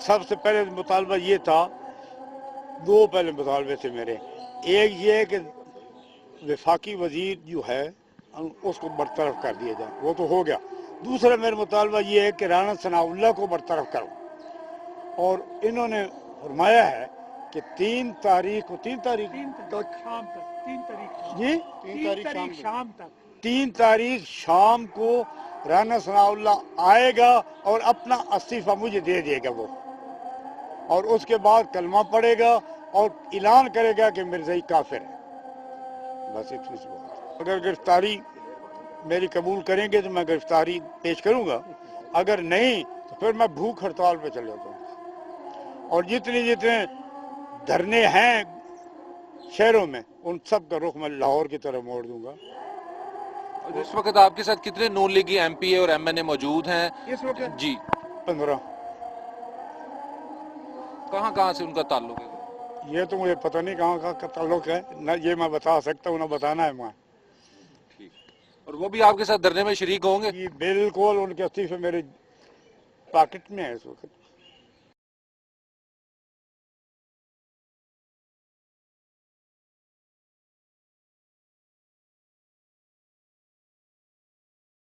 सबसे पहले मुतालबा ये था, दो पहले मुतालबे थे मेरे। एक ये कि वफाकी वजीर जो है उसको बरतरफ कर दिया जाए, वो तो हो गया। दूसरा मेरा मुतालबा ये है कि राना सनाउल्लाह को बरतरफ करो। और इन्होंने फरमाया है कि 3 तारीख को 3 तारीख शाम तक 3 तारीख जी 3 तारीख शाम तक 3 तारीख शाम को राना सनाउल्लाह आएगा और अपना इस्तीफा मुझे दे देगा वो, और उसके बाद कलमा पढ़ेगा और ऐलान करेगा कि मिर्ज़ाई काफिर है। बस इतनी सी बात। अगर गिरफ्तारी मेरी कबूल करेंगे तो मैं गिरफ्तारी पेश करूंगा, अगर नहीं तो फिर मैं भूख हड़ताल पे चले जाऊंगा। और जितने जितने धरने हैं शहरों में उन सब का रुख मैं लाहौर की तरफ मोड़ दूंगा। और इस वक्त आपके साथ कितने नून लीगी एमपीए और एमएनए मौजूद हैं इस वक्त जी? 15। कहाँ से उनका ताल्लुक है? ये तो मुझे पता नहीं कहाँ का ताल्लुक है, न ये मैं बता सकता हूँ, ना बताना है मैं। ठीक। और वो भी आपके साथ धरने में शरीक होंगे? ये बिल्कुल, उनके इस्तीफे मेरे पॉकेट में है इस वक्त।